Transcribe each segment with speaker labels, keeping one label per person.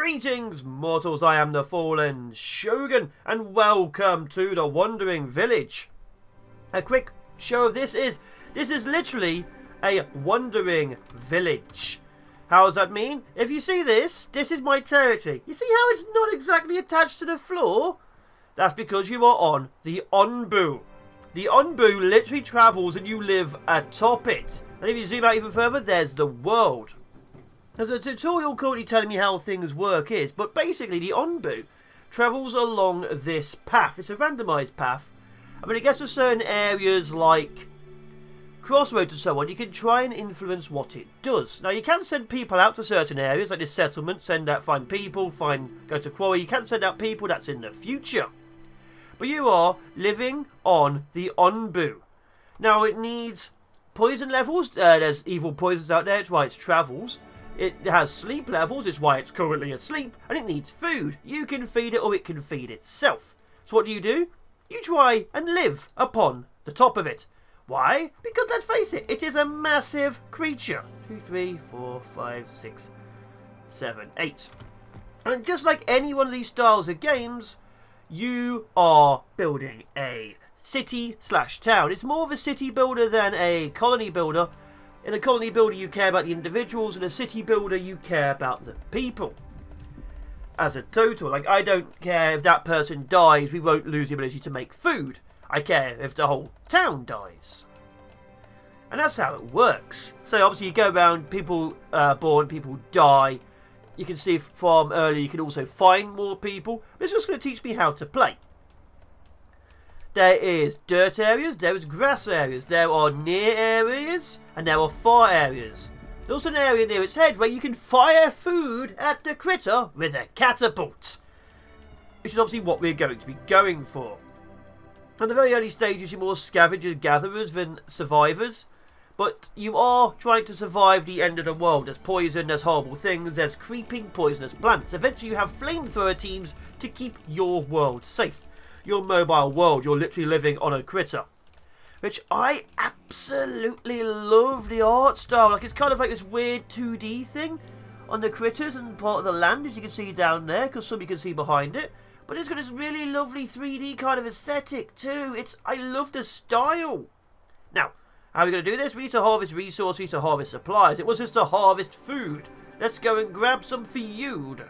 Speaker 1: Greetings, mortals, I am the Fallen Shogun, and welcome to the Wandering Village. A quick show of this is literally a wandering village. How does that mean? If you see this is my territory. You see how it's not exactly attached to the floor? That's because you are on the Onbu. The Onbu literally travels and you live atop it. And if you zoom out even further, there's the world. There's a tutorial currently telling me how things work is, but basically the Onbu travels along this path. It's a randomised path. And when it gets to certain areas like crossroads and so on, you can try and influence what it does. Now you can send people out to certain areas, like this settlement, find people, go to quarry. You can send out people, that's in the future. But you are living on the Onbu. Now it needs poison levels. There's evil poisons out there, it's why it travels. It has sleep levels, it's why it's currently asleep. And it needs food. You can feed it or it can feed itself. So what do? You try and live upon the top of it. Why? Because let's face it, it is a massive creature. 2, 3, 4, 5, 6, 7, 8. And just like any one of these styles of games, you are building a city/town. It's more of a city builder than a colony builder. In a colony builder you care about the individuals, in a city builder you care about the people. As a total, like I don't care if that person dies, we won't lose the ability to make food. I care if the whole town dies. And that's how it works. So obviously you go around, people born, people die. You can see from earlier you can also find more people. This is just going to teach me how to play. There is dirt areas, there is grass areas, there are near areas, and there are far areas. There's also an area near its head where you can fire food at the critter with a catapult. Which is obviously what we're going to be going for. At the very early stages you're more scavengers-gatherers than survivors. But you are trying to survive the end of the world. There's poison, there's horrible things, there's creeping poisonous plants. Eventually you have flamethrower teams to keep your world safe. Your mobile world, you're literally living on a critter. Which I absolutely love the art style. Like it's kind of like this weird 2D thing on the critters and part of the land, as you can see down there, because some you can see behind it. But it's got this really lovely 3D kind of aesthetic too. I love the style. Now, how are we going to do this? We need to harvest resources, we need to harvest supplies. It was just to harvest food. Let's go and grab some food.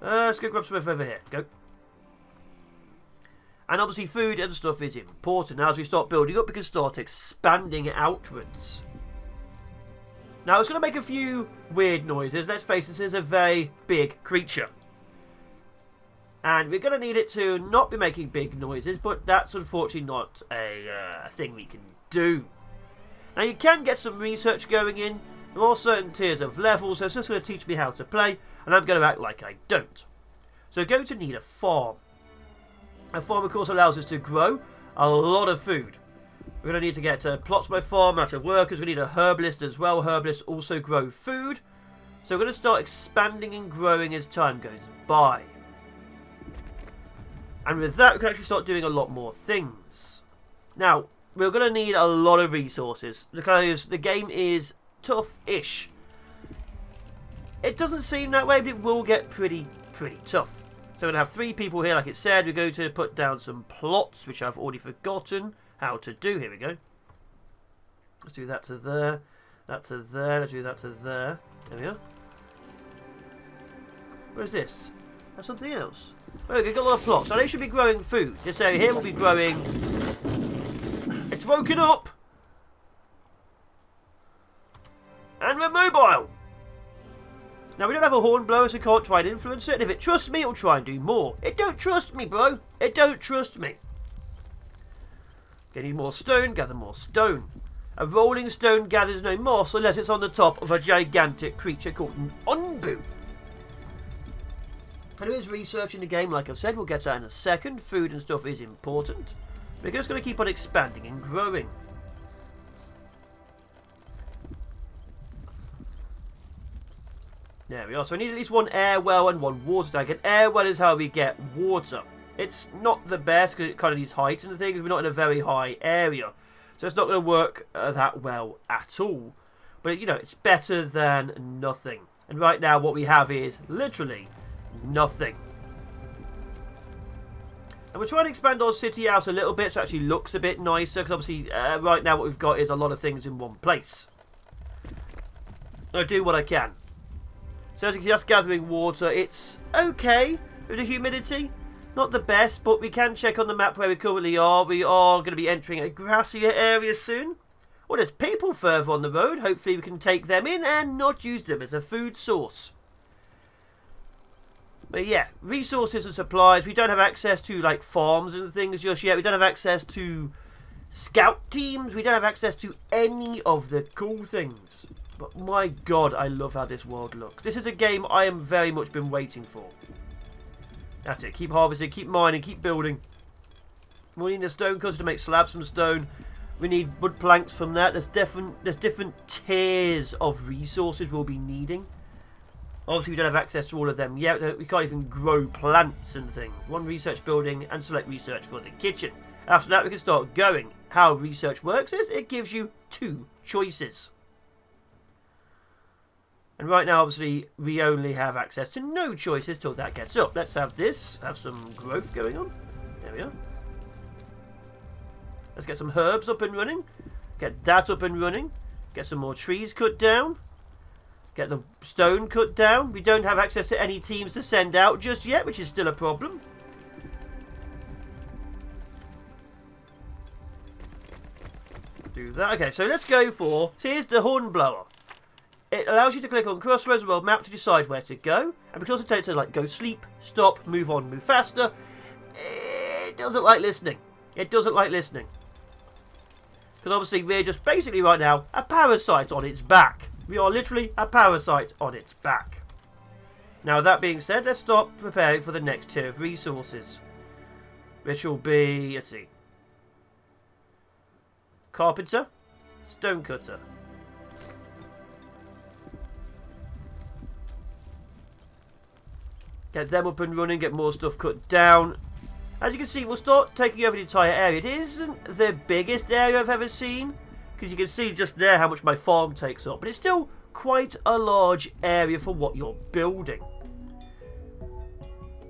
Speaker 1: Let's go grab some over here. Go. And obviously food and stuff is important. Now as we start building up, we can start expanding outwards. Now it's going to make a few weird noises. Let's face it, this is a very big creature. And we're going to need it to not be making big noises, but that's unfortunately not a thing we can do. Now you can get some research going in. There are certain tiers of levels, so it's just going to teach me how to play, and I'm going to act like I don't. So we're going to need a farm. A farm, of course, allows us to grow a lot of food. We're going to need to get plots by farm, amount of workers. We need a herbalist as well. Herbalists also grow food. So we're going to start expanding and growing as time goes by. And with that, we can actually start doing a lot more things. Now, we're going to need a lot of resources because the game is tough-ish. It doesn't seem that way, but it will get pretty tough. So we're going to have 3 people here, like it said. We're going to put down some plots, which I've already forgotten how to do. Here we go. Let's do that to there. That to there. Let's do that to there. There we are. Where is this? That's something else. Oh, we've got a lot of plots. So they should be growing food. This area here will be growing. It's woken up. And we're mobile. Now, we don't have a horn blower, so we can't try and influence it. And if it trusts me, it'll try and do more. It don't trust me, bro. It don't trust me. Getting more stone, gather more stone. A rolling stone gathers no moss unless it's on the top of a gigantic creature called an Onbu. And there is research in the game, like I've said. We'll get to that in a second. Food and stuff is important. We're just going to keep on expanding and growing. There we are. So we need at least 1 air well and 1 water tank. An air well is how we get water. It's not the best because it kind of needs height and things. We're not in a very high area. So it's not going to work that well at all. But, you know, it's better than nothing. And right now what we have is literally nothing. And we're trying to expand our city out a little bit so it actually looks a bit nicer. Because obviously right now what we've got is a lot of things in one place. I do what I can. So as you can see, that's gathering water. It's okay with the humidity. Not the best, but we can check on the map where we currently are. We are going to be entering a grassier area soon. Well, there's people further on the road. Hopefully we can take them in and not use them as a food source. But yeah, resources and supplies. We don't have access to like farms and things just yet. We don't have access to scout teams. We don't have access to any of the cool things. But my god, I love how this world looks. This is a game I am very much been waiting for. That's it. Keep harvesting, keep mining, keep building. We need a stone cutter to make slabs from stone. We need wood planks from that. There's different tiers of resources we'll be needing. Obviously, we don't have access to all of them yet. We can't even grow plants and things. One research building and select research for the kitchen. After that, we can start going. How research works is it gives you 2 choices. And right now, obviously, we only have access to no choices till that gets up. Let's have this. Have some growth going on. There we are. Let's get some herbs up and running. Get that up and running. Get some more trees cut down. Get the stone cut down. We don't have access to any teams to send out just yet, which is still a problem. Do that. Okay, so let's go for... So here's the hornblower. It allows you to click on crossroads of the world map to decide where to go. And because it takes to like go sleep, stop, move on, move faster, it doesn't like listening. It doesn't like listening. Because obviously we're just basically right now a parasite on its back. We are literally a parasite on its back. Now that being said, let's start preparing for the next tier of resources. Which will be, let's see. Carpenter, stonecutter. Get them up and running, get more stuff cut down. As you can see, we'll start taking over the entire area. It isn't the biggest area I've ever seen, because you can see just there how much my farm takes up. But it's still quite a large area for what you're building.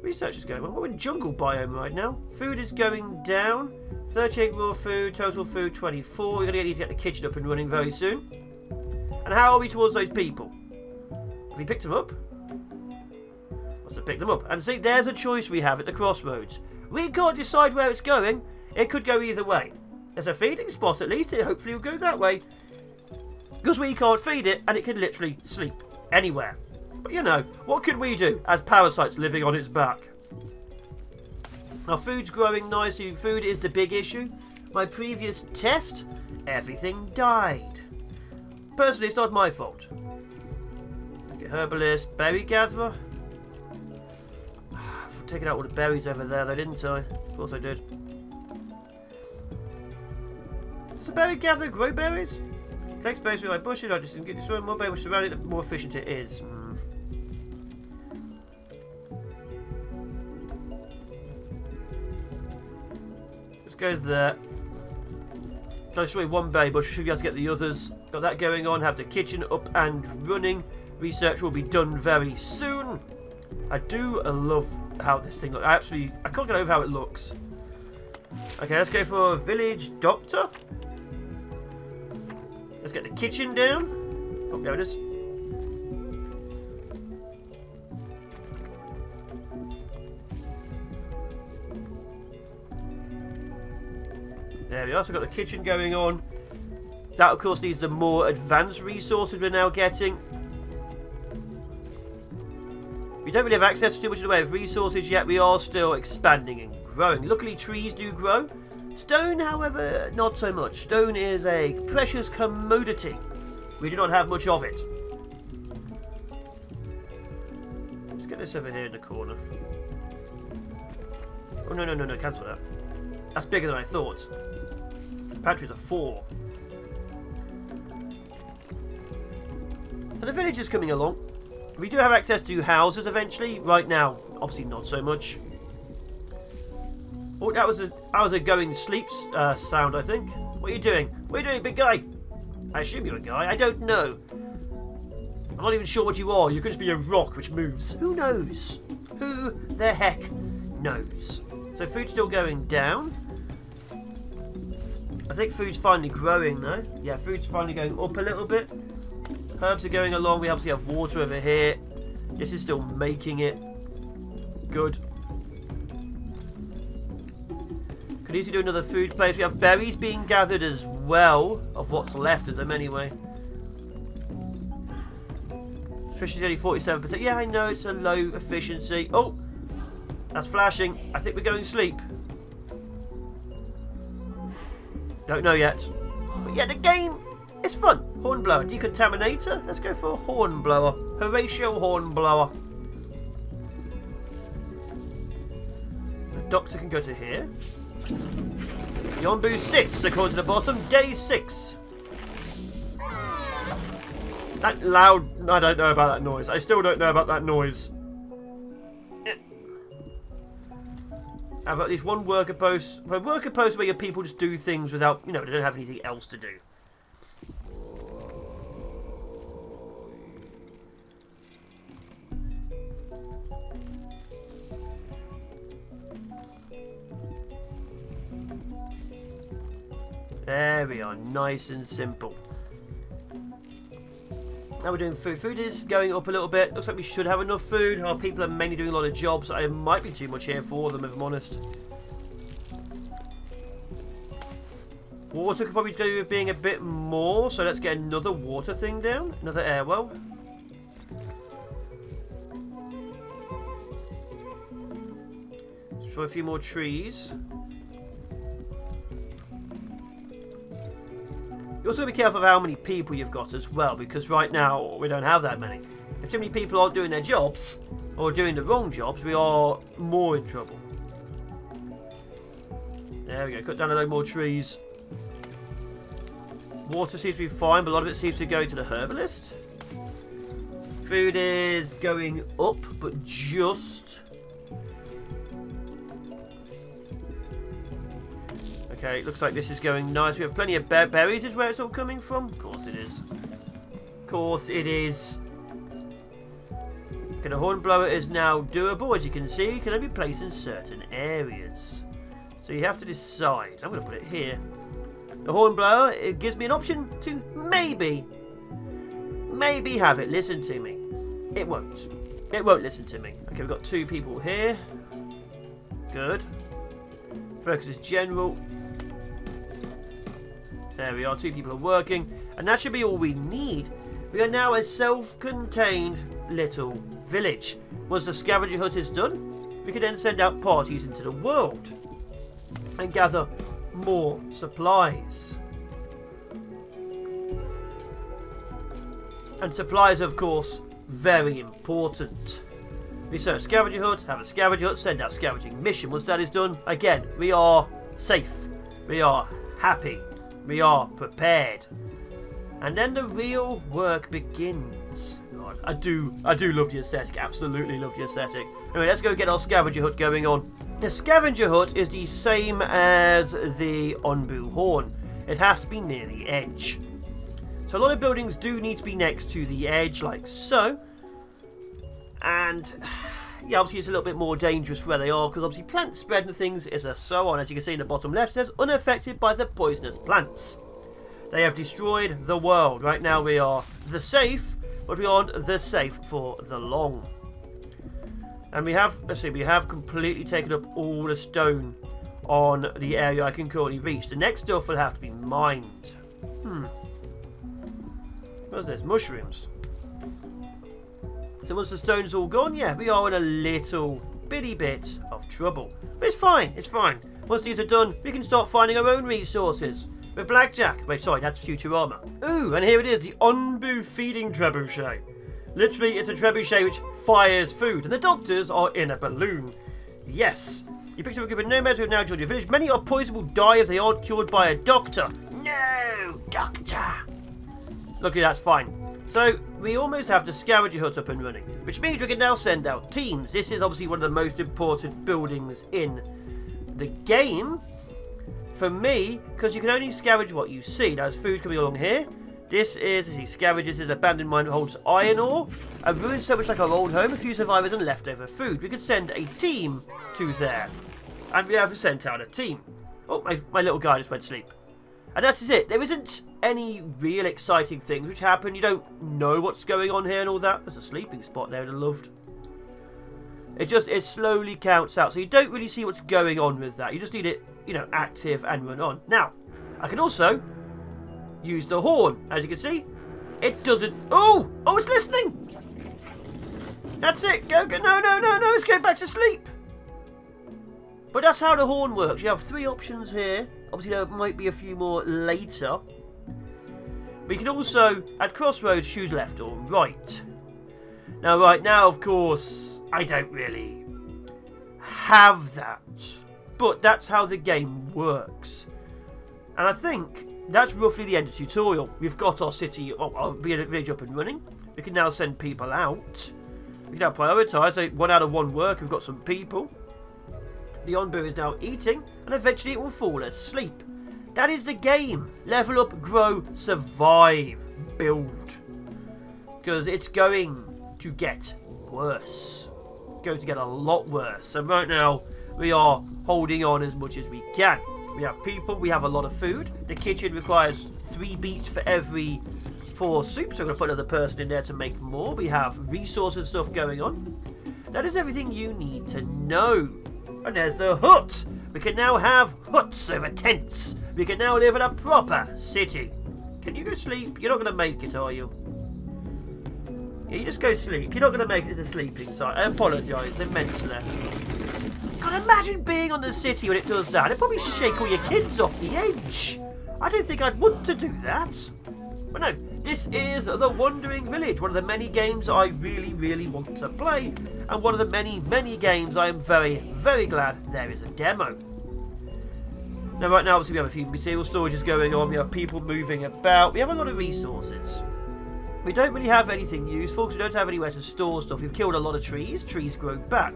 Speaker 1: Research is going on. We're in jungle biome right now. Food is going down. 38 raw food, total food 24. We're going to need to get the kitchen up and running very soon. And how are we towards those people? Have we picked them up? Must have picked them up. And see, there's a choice we have at the crossroads. We can't decide where it's going. It could go either way. There's a feeding spot at least. It hopefully will go that way. Because we can't feed it and it can literally sleep anywhere. But you know, what can we do as parasites living on its back? Our food's growing nicely. Food is the big issue. My previous test, everything died. Personally, it's not my fault. Okay, herbalist, berry gatherer. I've taken out all the berries over there though, didn't I? Of course I did. Does the berry gatherer grow berries? Takes berries with my bushes. I just get destroying more berries surrounding it, the more efficient it is. Let's go there. So I destroy one berry bush. We should be able to get the others. Got that going on. Have the kitchen up and running. Research will be done very soon. I do love how this thing looks. I can't get over how it looks. Okay, let's go for a village doctor. Let's get the kitchen down. Oh, there it is. There we are. So we've got the kitchen going on. That, of course, needs the more advanced resources we're now getting. We don't really have access to too much in the way of resources yet. We are still expanding and growing. Luckily, trees do grow. Stone, however, not so much. Stone is a precious commodity. We do not have much of it. Let's get this over here in the corner. Oh, no, cancel that. That's bigger than I thought. Pantry's a 4. So the village is coming along. We do have access to houses eventually. Right now, obviously not so much. Oh, that was a going sleep sound, I think. What are you doing? What are you doing, big guy? I assume you're a guy. I don't know. I'm not even sure what you are. You could just be a rock which moves. Who knows? Who the heck knows? So food's still going down. I think food's finally growing though. Yeah, food's finally going up a little bit. Herbs are going along. We obviously have water over here. This is still making it. Good. Could easily do another food place. We have berries being gathered as well, of what's left of them anyway. Efficiency only 47%. Yeah, I know it's a low efficiency. Oh, that's flashing. I think we're going to sleep. Don't know yet. But yeah, the game is fun. Hornblower, decontaminator. Let's go for a hornblower. Horatio Hornblower. The doctor can go to here. Yonbu sits, according to the bottom. Day 6. That loud... I don't know about that noise. I still don't know about that noise. I have at least one worker post. A worker post where your people just do things without... You know, they don't have anything else to do. There we are, nice and simple. Now we're doing food. Food is going up a little bit. Looks like we should have enough food. Our people are mainly doing a lot of jobs. I might be too much here for them, if I'm honest. Water could probably do with being a bit more, so let's get another water thing down. Another air well. Destroy a few more trees. You also got to be careful of how many people you've got as well, because right now we don't have that many. If too many people aren't doing their jobs, or doing the wrong jobs, we are more in trouble. There we go, cut down a load more trees. Water seems to be fine, but a lot of it seems to go to the herbalist. Food is going up, but just... Okay, looks like this is going nice. We have plenty of berries is where it's all coming from. Of course it is. Of course it is. Okay, the hornblower is now doable. As you can see, it can only be placed in certain areas. So you have to decide. I'm going to put it here. The hornblower, it gives me an option to maybe have it listen to me. It won't. It won't listen to me. Okay, we've got 2 people here. Good. Focus is general. There we are, 2 people are working. And that should be all we need. We are now a self-contained little village. Once the scavenger hunt is done, we can then send out parties into the world. And gather more supplies. And supplies, of course, very important. We set a scavenger hunt, have a scavenger hunt, send out scavenging mission. Once that is done, again, we are safe. We are happy. We are prepared. And then the real work begins. God, I do love the aesthetic. Absolutely love the aesthetic. Anyway, let's go get our scavenger hut going on. The scavenger hut is the same as the Onbu horn. It has to be near the edge. So a lot of buildings do need to be next to the edge, like so. And yeah, obviously it's a little bit more dangerous where they are, because obviously plant spread and things is a so on. As you can see in the bottom left, it says unaffected by the poisonous plants. They have destroyed the world. Right now we are the safe, but we aren't the safe for the long. And we have, let's see, we have completely taken up all the stone on the area I can currently reach. The next stuff will have to be mined. What's this? Mushrooms. So once the stone's all gone, yeah, we are in a little bitty bit of trouble. But it's fine, it's fine. Once these are done, we can start finding our own resources. With blackjack. Wait, sorry, that's Futurama. Ooh, and here it is, the Onbu feeding trebuchet. Literally, it's a trebuchet which fires food, and the doctors are in a balloon. Yes. You picked up a group of nomads who have now joined your village. Many are poisoned will die if they aren't cured by a doctor. No, doctor. Luckily, that's fine. So, we almost have the scavenger hut up and running, which means we can now send out teams. This is obviously one of the most important buildings in the game. For me, because you can only scavenge what you see. Now, there's food coming along here. This is, as he scavenges his abandoned mine that holds iron ore. A ruin so much like our old home, a few survivors and leftover food. We could send a team to there. And we have sent out a team. Oh, my little guy just went to sleep. And that is it. There isn't any real exciting things which happen. You don't know what's going on here and all that. There's a sleeping spot there I'd have loved. It slowly counts out. So you don't really see what's going on with that. You just need it, you know, active and run on. Now, I can also use the horn. As you can see, it doesn't... Oh, it's listening. That's it. Go. No. Let's go back to sleep. But that's how the horn works. You have 3 options here. Obviously, there might be a few more later. But you can also, at crossroads, choose left or right. Now, right now, of course, I don't really have that. But that's how the game works. And I think that's roughly the end of the tutorial. We've got our city, our village up and running. We can now send people out. We can now prioritise. So 1 out of 1 work. We've got some people. The Onbu is now eating, and eventually it will fall asleep. That is the game. Level up, grow, survive, build. Because it's going to get worse. Going to get a lot worse. And right now, we are holding on as much as we can. We have people, we have a lot of food. The kitchen requires 3 beets for every 4 soups. So I'm going to put another person in there to make more. We have resources and stuff going on. That is everything you need to know. And there's the hut. We can now have huts over tents. We can now live in a proper city. Can you go sleep? You're not going to make it, are you? Yeah, you just go sleep. You're not going to make it to the sleeping side. I apologise immensely. God, imagine being on the city when it does that. It'd probably shake all your kids off the edge. I don't think I'd want to do that. But no, this is The Wandering Village, one of the many games I really, really want to play, and one of the many, many games I am very, very glad there is a demo. Now, right now, obviously, we have a few material storages going on, we have people moving about, we have a lot of resources. We don't really have anything useful, because we don't have anywhere to store stuff. We've killed a lot of trees grow back.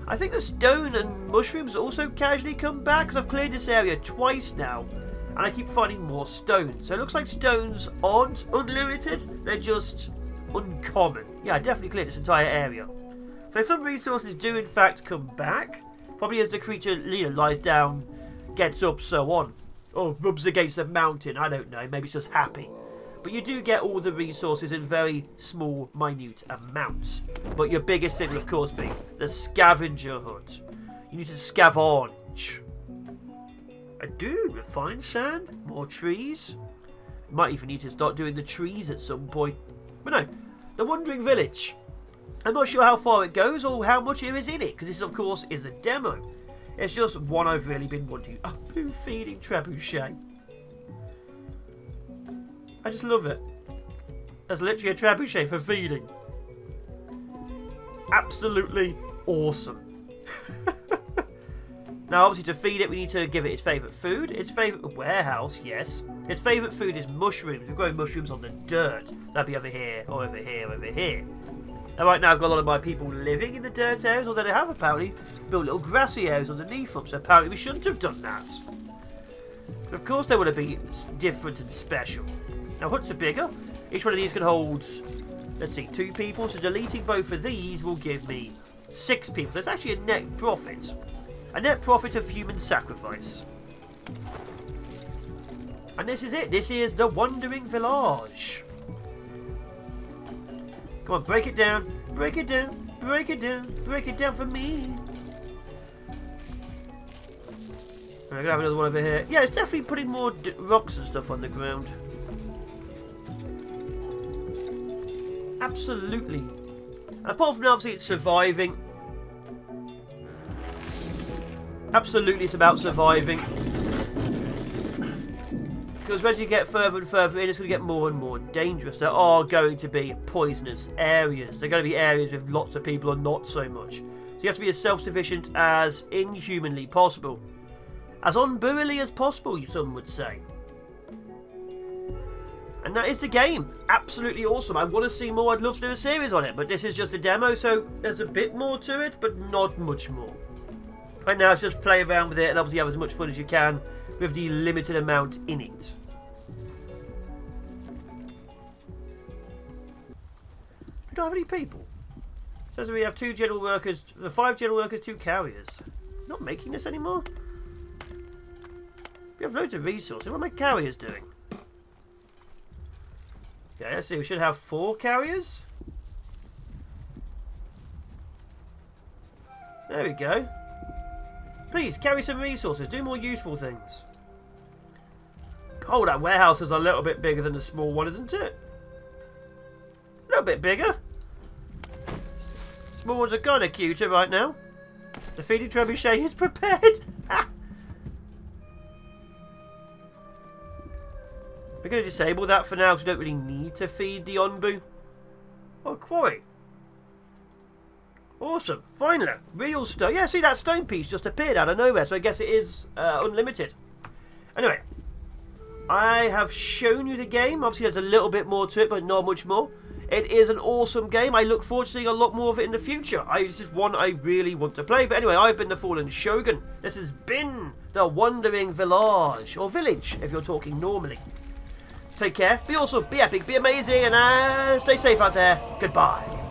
Speaker 1: I think the stone and mushrooms also casually come back, because I've cleared this area twice now. And I keep finding more stones. So it looks like stones aren't unlimited. They're just uncommon. Yeah, I definitely cleared this entire area. So some resources do in fact come back. Probably as the creature lies down, gets up, so on. Or rubs against a mountain. I don't know. Maybe it's just happy. But you do get all the resources in very small, minute amounts. But your biggest thing will of course be the scavenger hunt. You need to scavenge. I do. Refined sand. More trees. Might even need to start doing the trees at some point. But no. The Wandering Village. I'm not sure how far it goes or how much there is in it. Because this, of course, is a demo. It's just one I've really been wanting. Oh, poo feeding trebuchet. I just love it. That's literally a trebuchet for feeding. Absolutely awesome. Now, obviously, to feed it, we need to give it its favourite food. Its favourite warehouse, yes. Its favourite food is mushrooms. We're growing mushrooms on the dirt. That'd be over here, or over here, over here. Now, right now, I've got a lot of my people living in the dirt areas, although they have apparently built little grassy areas underneath them, so apparently we shouldn't have done that. But of course, they want to be different and special. Now, huts are bigger. Each one of these can hold, let's see, 2 people, so deleting both of these will give me 6 people. So it's actually a net profit. A net profit of human sacrifice. And this is it. This is the Wandering Village. Come on, break it down. Break it down. Break it down. Break it down for me. I'm going to have another one over here. Yeah, it's definitely putting more rocks and stuff on the ground. Absolutely. And apart from that, obviously, it's surviving. Absolutely, it's about surviving. Because as you get further and further in, it's going to get more and more dangerous. There are going to be poisonous areas. There are going to be areas with lots of people and not so much. So you have to be as self-sufficient as inhumanly possible. As unburily as possible, some would say. And that is the game. Absolutely awesome. I want to see more. I'd love to do a series on it. But this is just a demo, so there's a bit more to it, but not much more. Right now, it's just play around with it and obviously have as much fun as you can with the limited amount in it. We don't have any people. Says we have 2 general workers, 5 general workers, 2 carriers. Not making this anymore? We have loads of resources. What are my carriers doing? Yeah, let's see. We should have 4 carriers. There we go. Please, carry some resources. Do more useful things. Oh, that warehouse is a little bit bigger than the small one, isn't it? A little bit bigger. Small ones are kind of cuter right now. The feeding trebuchet is prepared. We're going to disable that for now because we don't really need to feed the Onbu. Oh, quarry. Awesome. Finally, real stone. Yeah, see, that stone piece just appeared out of nowhere, so I guess it is unlimited. Anyway, I have shown you the game. Obviously, there's a little bit more to it, but not much more. It is an awesome game. I look forward to seeing a lot more of it in the future. This is one I really want to play. But anyway, I've been the Fallen Shogun. This has been the Wandering Village, or Village, if you're talking normally. Take care, be awesome, be epic, be amazing, and stay safe out there. Goodbye.